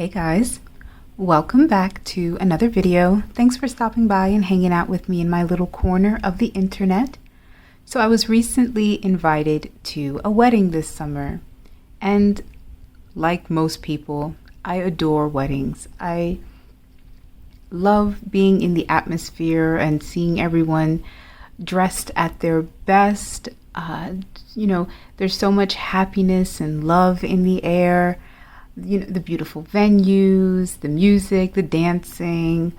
Hey guys, welcome back to another video. Thanks for stopping by and hanging out with me in my little corner of the internet. So I was recently invited to a wedding this summer, and like most people, I adore weddings. I love being in the atmosphere and seeing everyone dressed at their best. There's so much happiness and love in the air. The beautiful venues, the music, the dancing,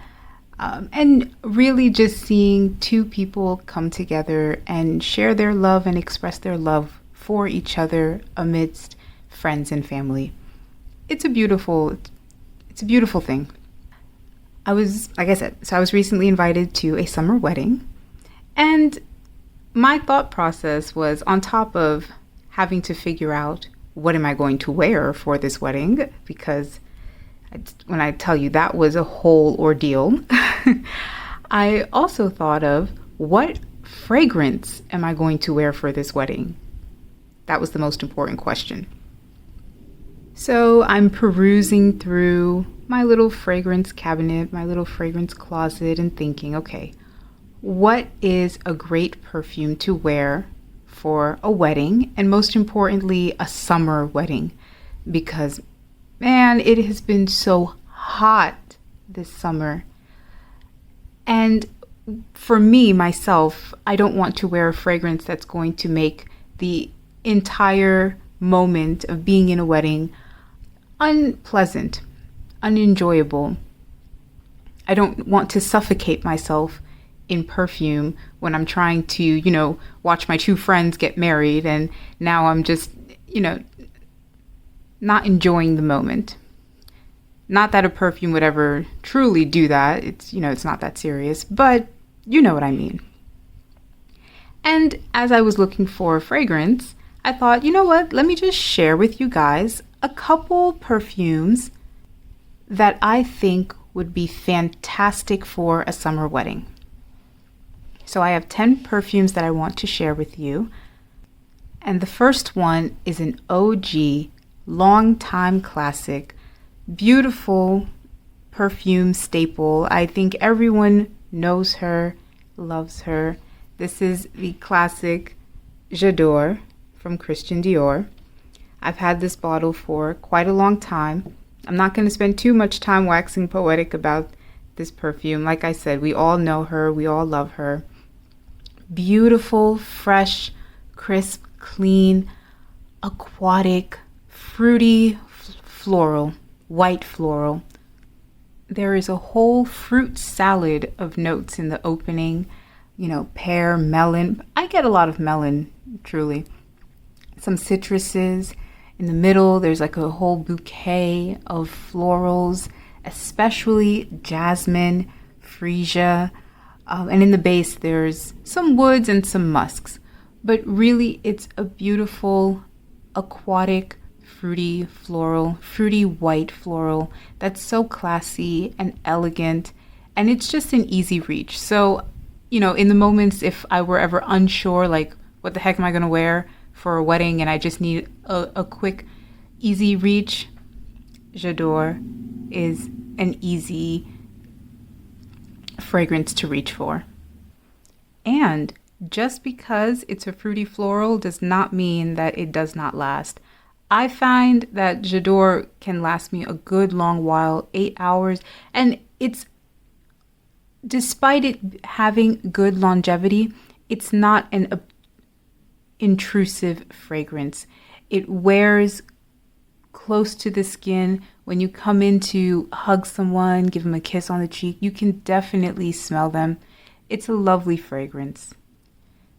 and really just seeing two people come together and share their love and express their love for each other amidst friends and family. It's a beautiful thing. I was recently invited to a summer wedding, and my thought process was, on top of having to figure out what am I going to wear for this wedding, because when I tell you that was a whole ordeal, I also thought of what fragrance am I going to wear for this wedding? That was the most important question. So I'm perusing through my little fragrance cabinet, my little fragrance closet, and thinking, okay, what is a great perfume to wear for a wedding, and most importantly, a summer wedding? Because, man, it has been so hot this summer. And for me, myself, I don't want to wear a fragrance that's going to make the entire moment of being in a wedding unpleasant, unenjoyable. I don't want to suffocate myself in perfume when I'm trying to, watch my two friends get married, and now I'm just, not enjoying the moment. Not that a perfume would ever truly do that. It's not that serious, but you know what I mean. And as I was looking for a fragrance, I thought, you know what? Let me just share with you guys a couple perfumes that I think would be fantastic for a summer wedding. So I have 10 perfumes that I want to share with you. And the first one is an OG, long-time classic, beautiful perfume staple. I think everyone knows her, loves her. This is the classic J'adore from Christian Dior. I've had this bottle for quite a long time. I'm not going to spend too much time waxing poetic about this perfume. Like I said, we all know her, we all love her. Beautiful, fresh, crisp, clean, aquatic, fruity, floral, white floral. There is a whole fruit salad of notes in the opening, pear, melon. I get a lot of melon, truly. Some citruses. In the middle, there's like a whole bouquet of florals, especially jasmine, freesia. And in the base, there's some woods and some musks. But really, it's a beautiful, aquatic, fruity floral, fruity white floral that's so classy and elegant. And it's just an easy reach. So, in the moments, if I were ever unsure, like, what the heck am I going to wear for a wedding, and I just need a quick, easy reach, J'adore is an easy fragrance to reach for. And just because it's a fruity floral does not mean that it does not last. I find that J'adore can last me a good long while, 8 hours, and despite it having good longevity, it's not an intrusive fragrance. It wears close to the skin. When you come in to hug someone, give them a kiss on the cheek, you can definitely smell them. It's a lovely fragrance.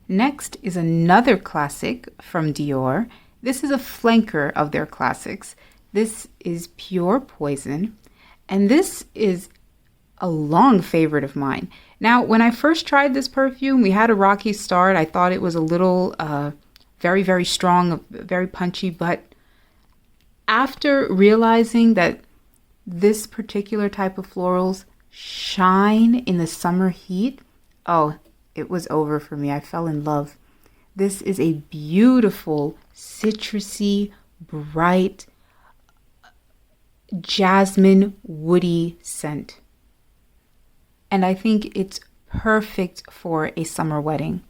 Next is another classic from Dior. This is a flanker of their classics. This is Pure Poison, and this is a long favorite of mine. Now, when I first tried this perfume, we had a rocky start. I thought it was a little very, very strong, very punchy, but after realizing that this particular type of florals shine in the summer heat, it was over for me. I fell in love. This is a beautiful, citrusy, bright, jasmine woody scent. And I think it's perfect for a summer wedding.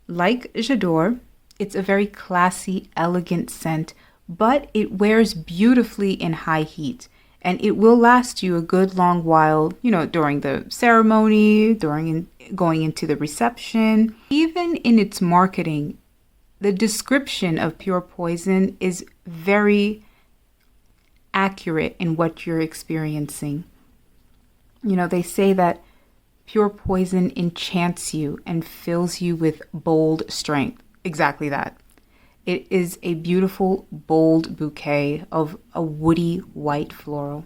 Like J'adore, it's a very classy, elegant scent, but it wears beautifully in high heat. And it will last you a good long while, during the ceremony, going into the reception. Even in its marketing, the description of Pure Poison is very accurate in what you're experiencing. They say that Pure Poison enchants you and fills you with bold strength. Exactly that. It is a beautiful, bold bouquet of a woody white floral.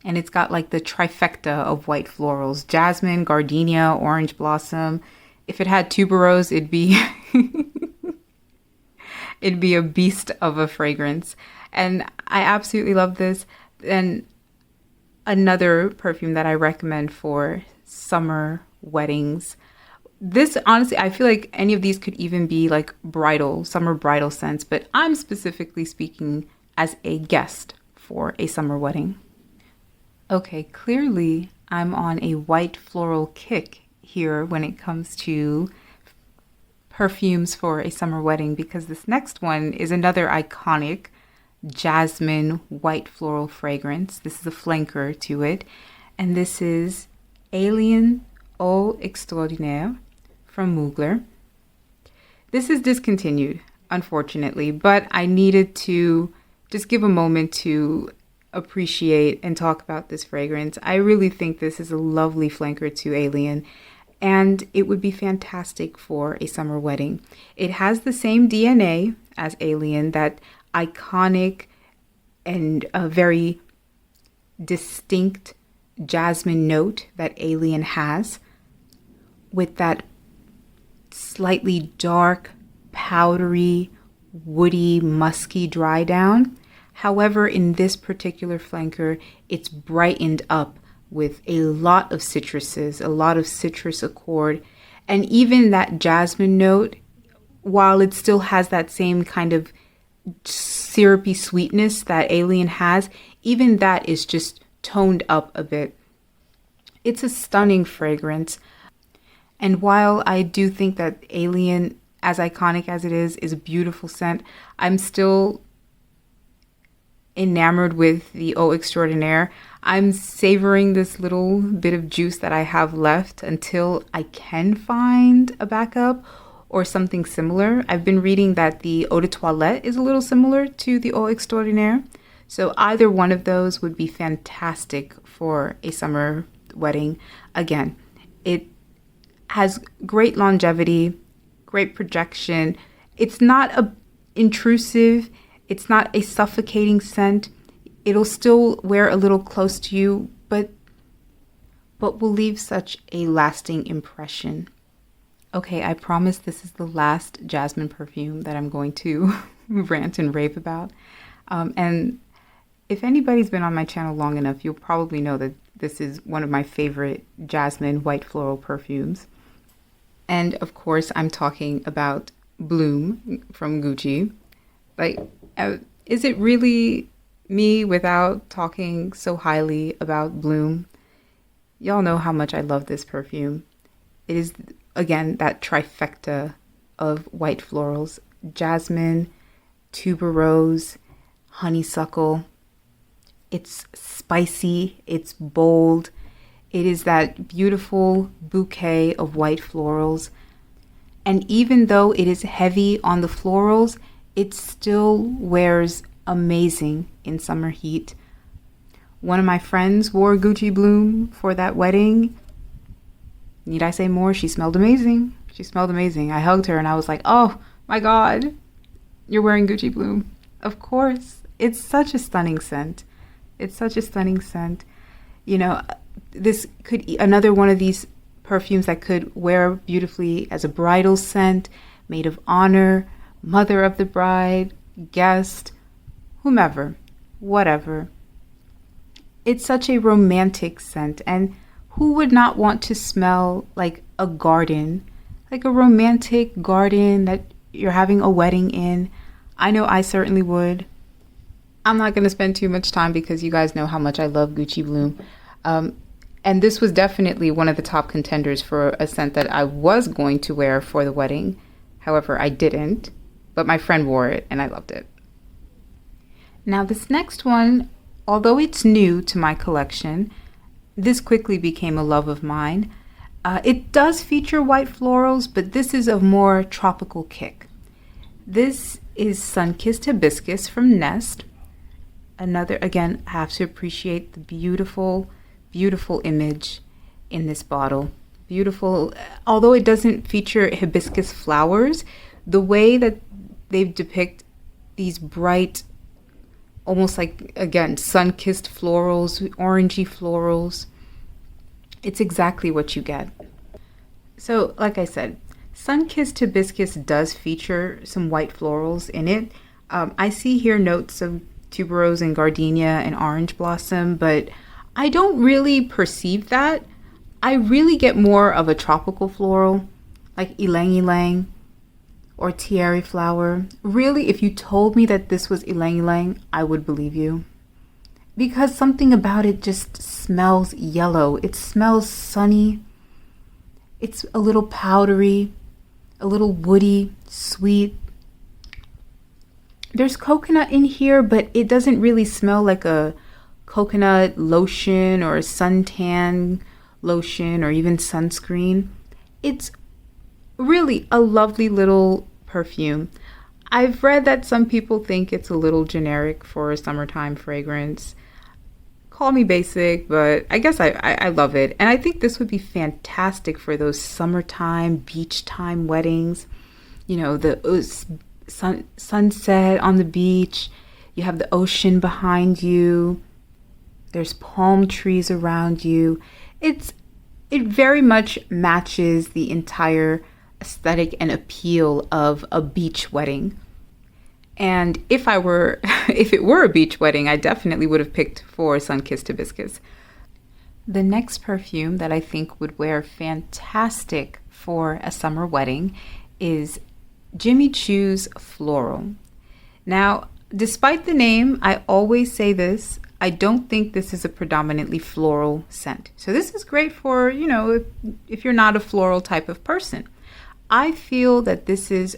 And it's got like the trifecta of white florals: jasmine, gardenia, orange blossom. If it had tuberose, it'd be it'd be a beast of a fragrance. And I absolutely love this. And another perfume that I recommend for summer weddings. This, honestly, I feel like any of these could even be like summer bridal scents, but I'm specifically speaking as a guest for a summer wedding. Okay, clearly I'm on a white floral kick here when it comes to perfumes for a summer wedding, because this next one is another iconic jasmine white floral fragrance. This is a flanker to it, and this is Alien Eau Extraordinaire from Mugler. This is discontinued, unfortunately, but I needed to just give a moment to appreciate and talk about this fragrance. I really think this is a lovely flanker to Alien, and it would be fantastic for a summer wedding. It has the same DNA as Alien, that iconic and a very distinct jasmine note that Alien has, with that slightly dark, powdery, woody, musky dry down. However, in this particular flanker, it's brightened up with a lot of citruses, a lot of citrus accord, and even that jasmine note, while it still has that same kind of syrupy sweetness that Alien has, even that is just toned up a bit. It's a stunning fragrance. And while I do think that Alien, as iconic as it is a beautiful scent, I'm still enamored with the Eau Extraordinaire. I'm savoring this little bit of juice that I have left until I can find a backup or something similar. I've been reading that the Eau de Toilette is a little similar to the Eau Extraordinaire. So either one of those would be fantastic for a summer wedding. Again, it has great longevity, great projection. It's not intrusive. It's not a suffocating scent. It'll still wear a little close to you, but will leave such a lasting impression. Okay, I promise this is the last jasmine perfume that I'm going to rant and rave about. And if anybody's been on my channel long enough, you'll probably know that this is one of my favorite jasmine white floral perfumes. And of course, I'm talking about Bloom from Gucci. Like, is it really me without talking so highly about Bloom? Y'all know how much I love this perfume. It is, again, that trifecta of white florals: jasmine, tuberose, honeysuckle. It's spicy, it's bold. It is that beautiful bouquet of white florals. And even though it is heavy on the florals, it still wears amazing in summer heat. One of my friends wore Gucci Bloom for that wedding. Need I say more? She smelled amazing. She smelled amazing. I hugged her and I was like, oh my God, you're wearing Gucci Bloom. Of course. It's such a stunning scent. It's such a stunning scent. This could another one of these perfumes that could wear beautifully as a bridal scent, maid of honor, mother of the bride, guest, whomever, whatever. It's such a romantic scent, and who would not want to smell like a garden, like a romantic garden that you're having a wedding in? I know I certainly would. I'm not going to spend too much time because you guys know how much I love Gucci Bloom. And this was definitely one of the top contenders for a scent that I was going to wear for the wedding. However, I didn't, but my friend wore it and I loved it. Now this next one, although it's new to my collection, this quickly became a love of mine. It does feature white florals, but this is a more tropical kick. This is Sunkissed Hibiscus from Nest. Another, again, I have to appreciate the beautiful, beautiful image in this bottle. Beautiful, although it doesn't feature hibiscus flowers, the way that they depict these bright, almost like, again, sun-kissed florals, orangey florals, it's exactly what you get. So, like I said, Sunkissed Hibiscus does feature some white florals in it. I see here notes of tuberose and gardenia and orange blossom, but I don't really perceive that. I really get more of a tropical floral, like ylang ylang or tiare flower. Really, if you told me that this was ylang ylang, I would believe you. Because something about it just smells yellow. It smells sunny. It's a little powdery, a little woody, sweet. There's coconut in here, but it doesn't really smell like a coconut lotion or a suntan lotion or even sunscreen. It's really a lovely little perfume. I've read that some people think it's a little generic for a summertime fragrance. Call me basic, but I guess I love it. And I think this would be fantastic for those summertime, beach time weddings. You know, the sunset on the beach. You have the ocean behind you. There's palm trees around you. It very much matches the entire aesthetic and appeal of a beach wedding. And if it were a beach wedding, I definitely would have picked for Sunkissed Hibiscus. The next perfume that I think would wear fantastic for a summer wedding is Jimmy Choo's Floral. Now, despite the name, I always say this, I don't think this is a predominantly floral scent. So this is great for, you know, if you're not a floral type of person. I feel that this is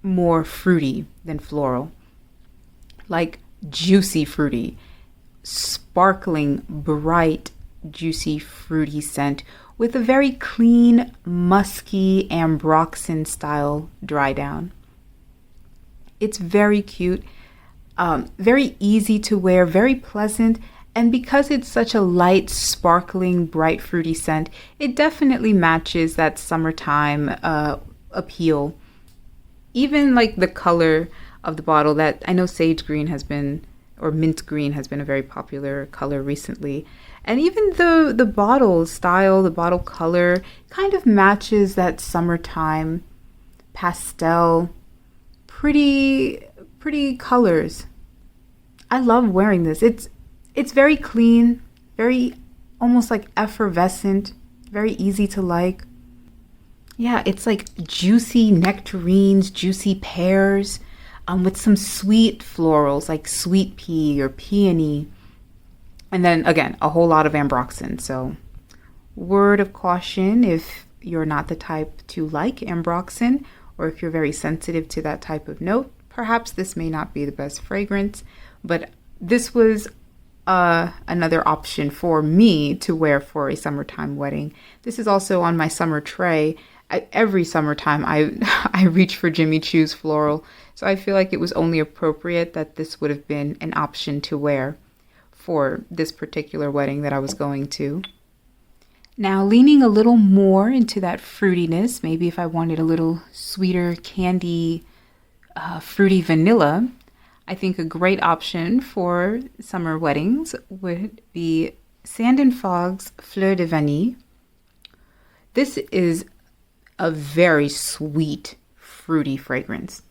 more fruity than floral, like juicy fruity, sparkling, bright, juicy, fruity scent with a very clean, musky ambroxan style dry down. It's very cute, very easy to wear, very pleasant, and because it's such a light, sparkling, bright, fruity scent, it definitely matches that summertime appeal. Even like the color of the bottle, that I know sage green has been, or mint green has been a very popular color recently. And even the bottle style, the bottle color kind of matches that summertime pastel, pretty colors. I love wearing this. It's very clean, very almost like effervescent, very easy to like. Yeah, it's like juicy nectarines, juicy pears, with some sweet florals like sweet pea or peony. And then again, a whole lot of ambroxan. So word of caution, if you're not the type to like ambroxan, or if you're very sensitive to that type of note, perhaps this may not be the best fragrance. But this was another option for me to wear for a summertime wedding. This is also on my summer tray. Every summertime I reach for Jimmy Choo's Floral, so I feel like it was only appropriate that this would have been an option to wear for this particular wedding that I was going to. Now, leaning a little more into that fruitiness, maybe if I wanted a little sweeter candy, fruity vanilla, I think a great option for summer weddings would be Sand & Fog's Fleur de Vanille. This is a very sweet, fruity fragrance.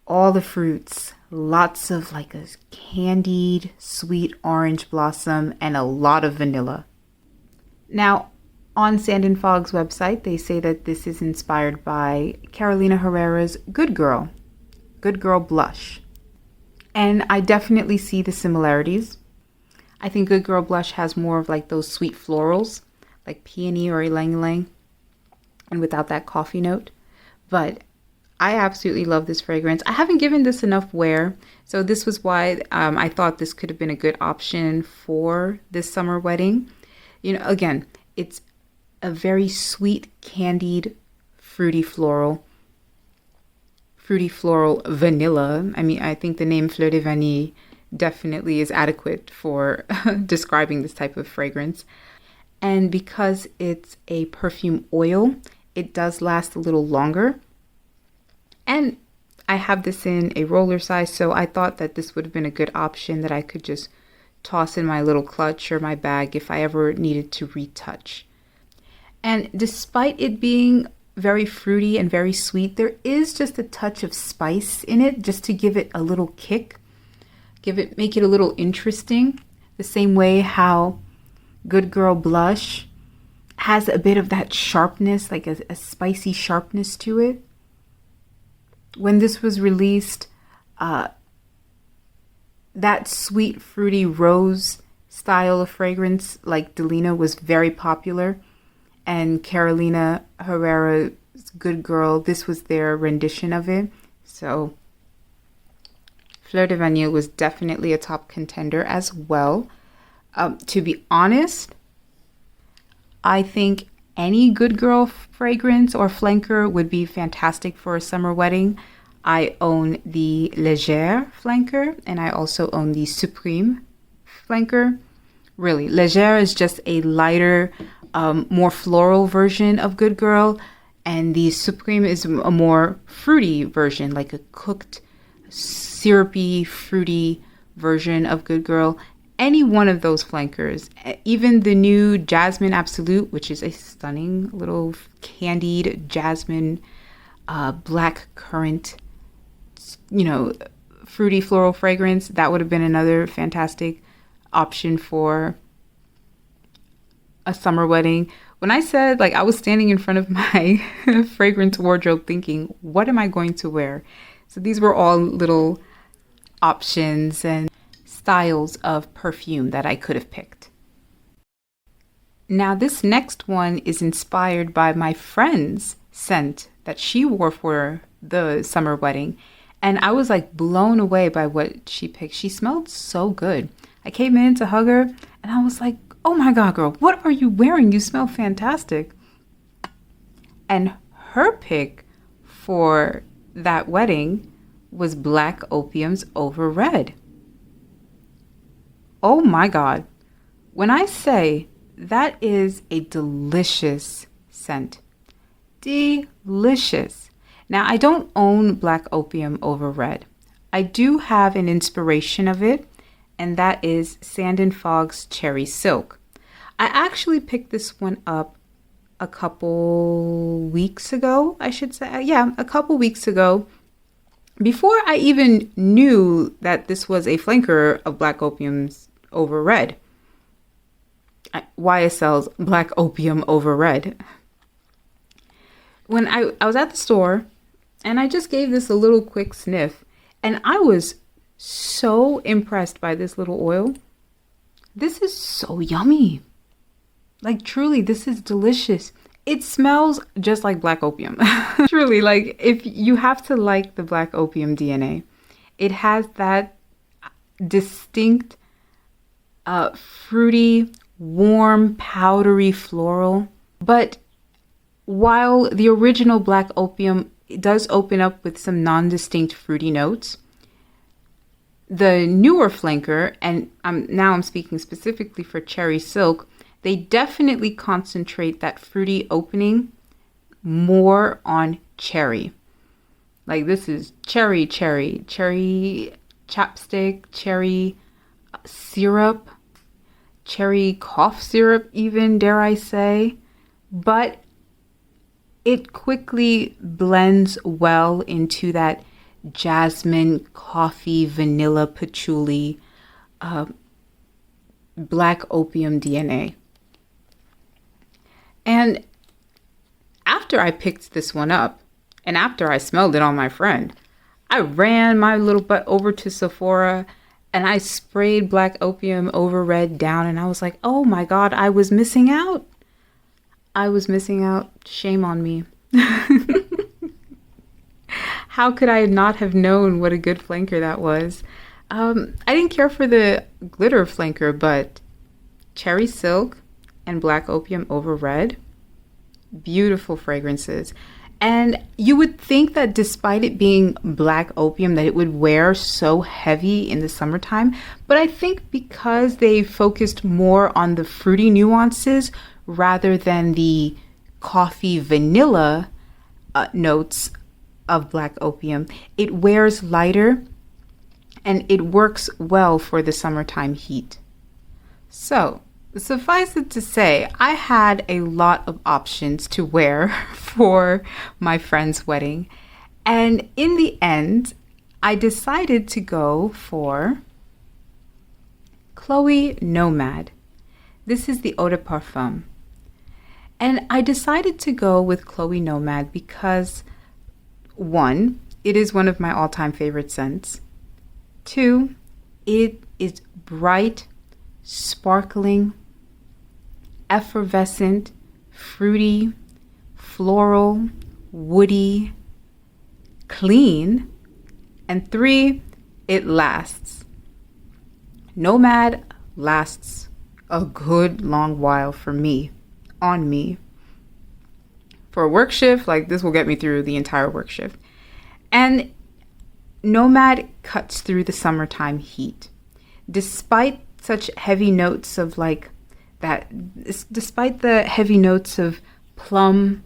All the fruits, lots of like a candied, sweet orange blossom, and a lot of vanilla. Now, on Sand & Fog's website, they say that this is inspired by Carolina Herrera's Good Girl Blush. And I definitely see the similarities. I think Good Girl Blush has more of like those sweet florals, like peony or ylang ylang, and without that coffee note. But I absolutely love this fragrance. I haven't given this enough wear, so this was why I thought this could have been a good option for this summer wedding. You know, again, it's a very sweet, candied, fruity floral vanilla. I mean, I think the name Fleur de Vanille definitely is adequate for describing this type of fragrance. And because it's a perfume oil, it does last a little longer. And I have this in a roller size, so I thought that this would have been a good option that I could just toss in my little clutch or my bag if I ever needed to retouch. And despite it being very fruity and very sweet, there is just a touch of spice in it just to give it a little kick, make it a little interesting. The same way how Good Girl Blush has a bit of that sharpness, like a spicy sharpness to it. When this was released, that sweet, fruity rose style of fragrance, like Delina, was very popular. And Carolina Herrera's Good Girl, this was their rendition of it. So Fleur de Vanille was definitely a top contender as well. To be honest, I think any Good Girl fragrance or flanker would be fantastic for a summer wedding. I own the Legere flanker, and I also own the Supreme flanker. Really, Legere is just a lighter, more floral version of Good Girl, and the Supreme is a more fruity version, like a cooked, syrupy, fruity version of Good Girl. Any one of those flankers, even the new Jasmine Absolute, which is a stunning little candied jasmine, black currant, fruity floral fragrance, that would have been another fantastic option for a summer wedding. When I said, I was standing in front of my fragrance wardrobe thinking, what am I going to wear? So these were all little options and styles of perfume that I could have picked. Now this next one is inspired by my friend's scent that she wore for the summer wedding. And I was blown away by what she picked. She smelled so good. I came in to hug her and I was like, oh my God, girl, what are you wearing? You smell fantastic. And her pick for that wedding was Black Opium's Over Red. Oh my God. When I say that is a delicious scent. Delicious. Now, I don't own Black Opium Over Red. I do have an inspiration of it, and that is Sand & Fog's Cherry Silk. I actually picked this one up a couple weeks ago, I should say. Yeah, a couple weeks ago. Before I even knew that this was a flanker of Black Opium's Over Red. YSL's Black Opium Over Red. When I was at the store and I just gave this a little quick sniff, and I was so impressed by this little oil. This is so yummy. Truly, this is delicious. It smells just like Black Opium. Truly, if you have to like the Black Opium DNA, it has that distinct, fruity, warm, powdery floral. But while the original Black Opium does open up with some non-distinct fruity notes, the newer flanker, and I'm speaking specifically for Cherry Silk, they definitely concentrate that fruity opening more on cherry. This is cherry chapstick, cherry syrup, cherry cough syrup even, dare I say. But it quickly blends well into that jasmine, coffee, vanilla, patchouli, Black Opium DNA. And after I picked this one up, and after I smelled it on my friend, I ran my little butt over to Sephora and I sprayed black opium over red down, and I was like, oh my God, I was missing out. I was missing out. Shame on me. How could I not have known what a good flanker that was? I didn't care for the glitter flanker, but cherry silk and black opium over red, beautiful fragrances. And you would think that despite it being black opium, that it would wear so heavy in the summertime. But I think because they focused more on the fruity nuances rather than the coffee vanilla notes of black opium, it wears lighter and it works well for the summertime heat. So suffice it to say, I had a lot of options to wear for my friend's wedding. And in the end, I decided to go for Chloe Nomade. This is the eau de parfum. And I decided to go with Chloe Nomade because, one, it is one of my all-time favorite scents. Two, it is bright, sparkling, effervescent, fruity, floral, woody, clean. And three, it lasts. Nomade lasts a good long while for me, on me. For a work shift, like this will get me through the entire work shift. And Nomade cuts through the summertime heat. Despite such heavy notes of like that, despite the heavy notes of plum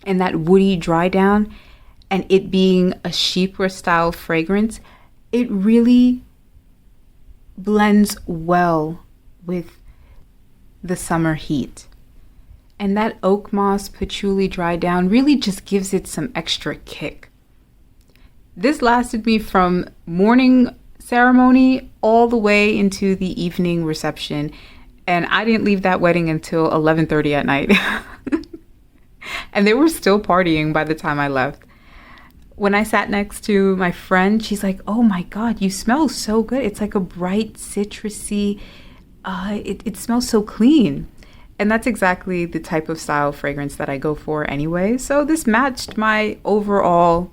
and that woody dry down, and it being a chypre style fragrance, it really blends well with the summer heat. And that oak moss patchouli dry down really just gives it some extra kick. This lasted me from morning ceremony all the way into the evening reception. And I didn't leave that wedding until 11:30 at night. And they were still partying by the time I left. When I sat next to my friend, she's like, oh my God, you smell so good. It's like a bright citrusy, it smells so clean. And that's exactly the type of style fragrance that I go for anyway. So this matched my overall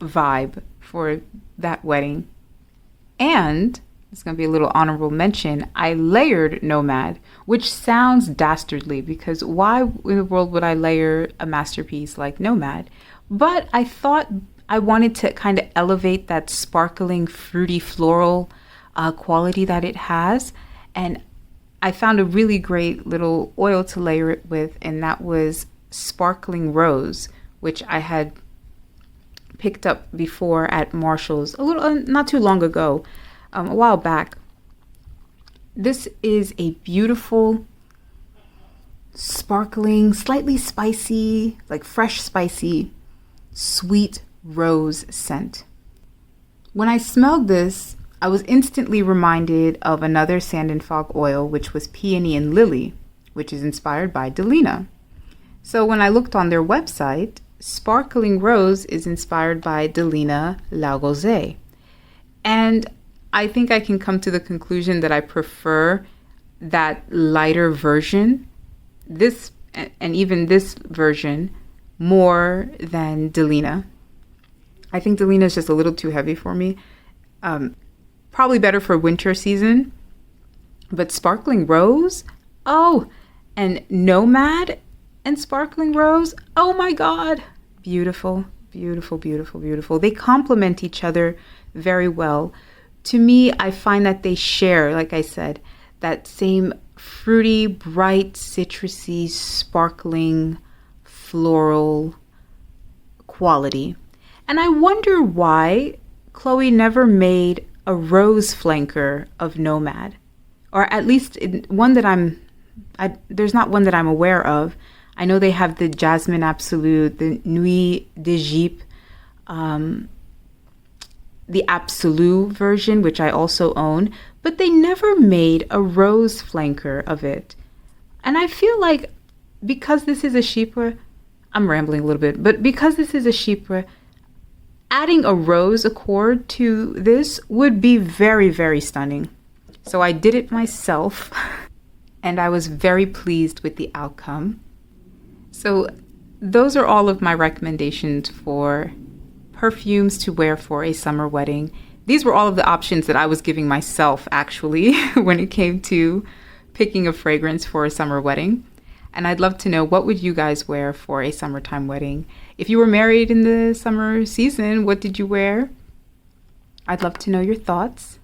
vibe for that wedding. And it's going to be a little honorable mention. I layered Nomade, which sounds dastardly because why in the world would I layer a masterpiece like Nomade? But I thought I wanted to kind of elevate that sparkling, fruity, floral quality that it has. And I found a really great little oil to layer it with, and that was Sparkling Rose, which I had picked up before at Marshall's a little not too long ago, a while back. This is a beautiful, sparkling, slightly spicy, like fresh spicy, sweet rose scent. When I smelled this, I was instantly reminded of another sand and fog oil, which was Peony and Lily, which is inspired by Delina. So when I looked on their website, Sparkling Rose is inspired by Delina Laugozé. And I think I can come to the conclusion that I prefer that lighter version, this and even this version, more than Delina. I think Delina is just a little too heavy for me. Probably better for winter season. But Sparkling Rose, oh, and Nomade and Sparkling Rose, oh my God. Beautiful, beautiful, beautiful, beautiful. They complement each other very well. To me, I find that they share, like I said, that same fruity, bright, citrusy, sparkling, floral quality. And I wonder why Chloe never made a rose flanker of Nomade, or at least one that there's not one that I'm aware of. I know they have the Jasmine Absolute, the Nuit d'Egypte, the Absolute version, which I also own, but they never made a rose flanker of it. And I feel like because this is a chypre, I'm rambling a little bit, but because this is a chypre, adding a rose accord to this would be very, very stunning. So I did it myself and I was very pleased with the outcome. So those are all of my recommendations for perfumes to wear for a summer wedding. These were all of the options that I was giving myself actually when it came to picking a fragrance for a summer wedding. And I'd love to know, what would you guys wear for a summertime wedding? If you were married in the summer season, what did you wear? I'd love to know your thoughts.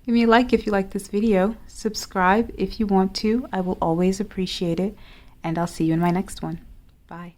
Give me a like if you like this video. Subscribe if you want to. I will always appreciate it. And I'll see you in my next one. Bye.